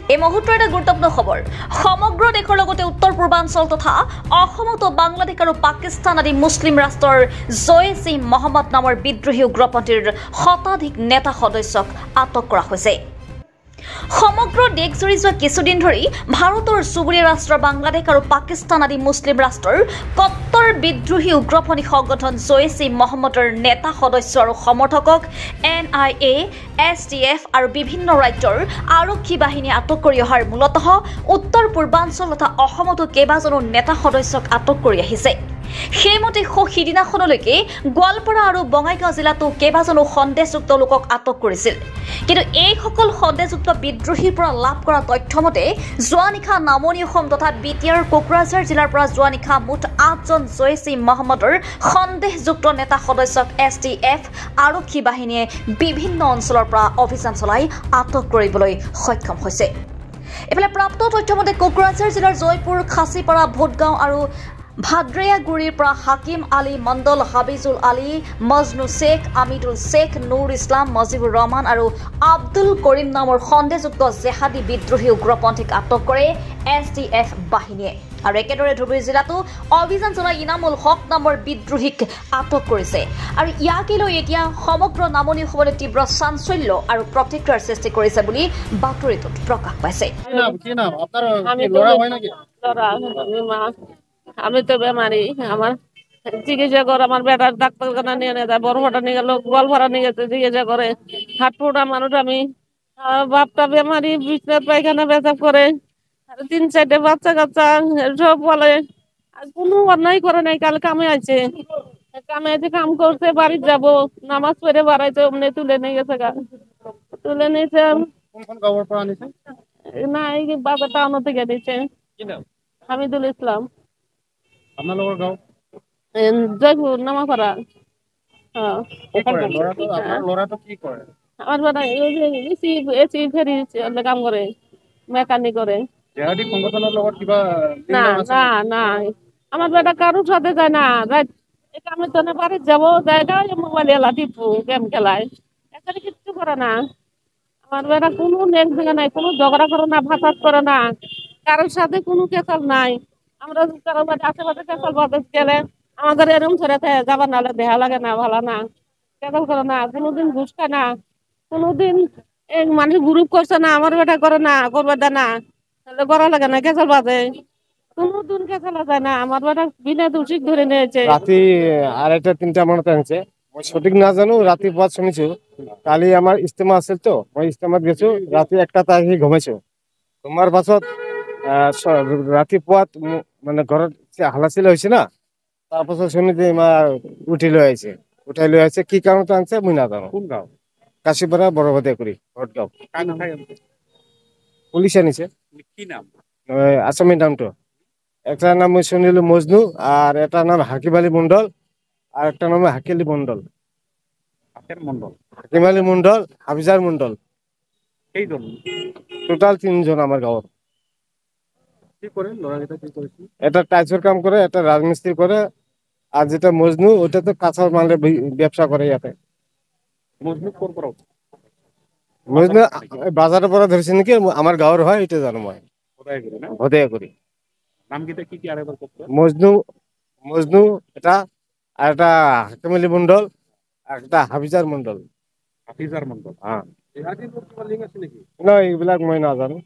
এই মুহূৰ্তৰ এটা গুৰুত্বপূৰ্ণ খবৰ সমগ্ৰ দেশৰ লগতে উত্তৰ পূৰ্বাঞ্চল তথা অসমতো বাংলাদেশ আৰু পাকিস্তান আদি মুছলিম ৰাষ্ট্ৰৰ জৈশ-ই মহম্মদ নামৰ বিদ্ৰোহী উগ্ৰপন্থীৰ শতাধিক নেতা সদস্যক আটক কৰা হৈছে। সমগ্ৰ দেশজুৰি যোৱা কিছুদিন ধৰি ভাৰতৰ চুবুৰীয়া ৰাষ্ট্ৰ বাংলাদেশ আৰু পাকিস্তান আদি মুছলিম ৰাষ্ট্ৰৰ কট্টৰ বিদ্ৰোহী উগ্ৰপন্থী সংগঠন জৈশ-ই মহম্মদৰ নেতা সদস্য আৰু সমৰ্থকক NIA, STF আৰু বিভিন্ন ৰাজ্যৰ আৰক্ষী বাহিনীয়ে আটক কৰি অহাৰ মূলতঃ উত্তৰ পূৰ্বাঞ্চল তথা অসমতো কেইবাজনো নেতা সদস্যক আটক কৰি আহিছে। সেইমতে সিদিনাখনলৈকে গোৱালপাৰা আৰু বঙাইগাঁও জিলাতো কেইবাজনো সন্দেহযুক্ত লোকক আটক কৰিছিল। কিন্তু এইসকল সন্দেহযুক্ত বিদ্ৰোহীৰ পৰা লাভ কৰা তথ্য মতে যোৱা নিশা নামনি অসম তথা বিটিআৰ কোকৰাঝাৰ জিলাৰ পৰা যোৱা নিশা মুঠ 8জন জৈশ-ই মহম্মদৰ সন্দেহযুক্ত নেতা সদস্যক STF আৰক্ষী বাহিনীয়ে বিভিন্ন অঞ্চলৰ পৰা অভিযান চলাই আটক কৰিবলৈ সক্ষম হৈছে। এফালে প্ৰাপ্ত তথ্যমতে কোকৰাঝাৰ জিলাৰ জয়পুৰ, খাচীপাৰা, ভোটগাঁও আৰু ভাদ্ৰেয়াগুৰিৰ পৰা হাকিম আলী মণ্ডল, হাবিজুল আলী, মজনু শেখ, আমিদুল শেখ, নুৰ ইছলাম, মজিবুৰ ৰহমান আৰু আব্দুল কৰিম নামৰ সন্দেহযুক্ত জেহাদী বিদ্ৰোহী উগ্ৰপন্থীক আটক কৰে STF বাহিনীয়ে। আৰু একেদৰে ধুবুৰী জিলাতো অভিযান চলাই ইনামুল হক নামৰ বিদ্ৰোহীক আটক কৰিছে। আৰু ইয়াকে লৈ এতিয়া সমগ্ৰ নামনি অসমলৈ তীব্ৰ চাঞ্চল্য আৰু প্ৰতিক্ৰিয়াৰ সৃষ্টি কৰিছে বুলি বাতৰিটোত প্ৰকাশ পাইছে। আমি তো বেমারি আমার চিকিৎসা করে আমার বেটার ডাক্তারখানা নিয়ে যায় বড়ভাটা নিয়ে গেল গোয়ালপাড়া নিয়ে গেছে চিকিৎসা করে হাটফোটা মানুষ আমি বাপটা বেমারি বিছনাথ পায়খানা পেশাব করে 3-4টে বাচ্চা কাচ্চা সব বলে কোনো অন্যায় করে নাই। কাল কামে আছে কাম করছে বাড়ি যাব নামাজ পড়ে বাড়াইছে অমনি তুলে নিয়ে গেছে তুলে নিয়েছে না এই বাজার টাউন থেকে দিচ্ছে হামিদুল ইসলাম জয়পুর নামাপাড়া। আমার বেটা এসি ফেরি কাম করে মেকানিক করে না না না আমার বেটা কারোর সাথে যায় না আমি তো বাড়ি যাবো জায়গা মোবাইল এলা টিপু গেম খেলায় এখানে কিচ্ছু করে না। আমার বেটা কোনো নেক দিকে নাই, কোনো ঝগড়া করে না, ফাঁসাদ করে না, কারোর সাথে কোনো কেসাল নাই। আমরা কারো বাড়ি আশেপাশে কেসাল বাদে গেলে আমাদের এরকম ধরে যাবার নাহলে দেহা লাগে না, ভালো না, কেসাল করে না, কোনোদিন ঘুষ খায় না, কোনোদিন মানুষ গ্রুপ করছে না, আমার বেটা করে না, করবে দেয় না, তাহলে করা লাগে না, কেসাল বাদে কোনোদিন কেসালা যায় না। আমার বেটা বিনা দোষিক ধরে নিয়েছে। রাতে 2:30-3টা মনে টানছে সঠিক না জানো, রাতে পথ শুনেছো কালি আমার ইস্তেমা আছে তো ওই ইস্তেমাত গেছো রাতে 1টা আহি ঘুমাইছো। তোমার পাছত রাতে পথ মানে ঘৰত হালাচিল হয়েছে না, তারপাছত শুনি যে উঠাই লৈ আছে কি কারণে আনছে মুই না জানো। কোন গাঁও? কাশীপাড়া বড়ভাদিয়াগুড়ি ভটগাঁও। পুলিশ আনিছে। কি নাম? আসামি নামটো একটার নাম মুই শুনিলো মজনু আর এটার নাম হাকিম আলী মন্ডল আর একটা নাম হাকিলি মন্ডল। হাকিম আলী মন্ডল, হাফিজার মন্ডল, টোটাল 3জন আমার গাঁৱৰ। এটা টাইলসের কাম করে, একটা রাজমিস্ত্রি করে, আর যেটা মজনু ওটা তো কাঁচা মালের ব্যবসা করে। ইয়াতে মজনু বাজারের পরে ধরছে নাকি আমার গাঁৱৰ হয় এটা জানো মই ভদিয়াগুড়ি। মজনু এটা আর একটা হাকিম আলী মন্ডল আর একটা হাফিজার মন্ডল। হ্যাঁ না এইবিলাক মই নাজানো,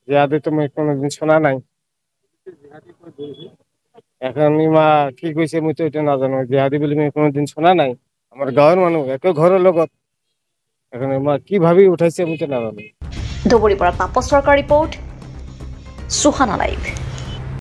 জিহাদি তো মই কোনোদিন শোনা নাই। এখন কি কৈছে মই তো এটা নাজানো, জিহাদি বুলি মই কোনোদিন শোনা নাই। আমার গাঁৱৰ মানুহ একে ঘৰৰ লগত এখন কি ভাবি উঠাইছে মই তো নাজানো। ধুবুৰীৰ পৰা তাপস চৰকাৰ ৰিপৰ্ট, সুহানা লাইভ।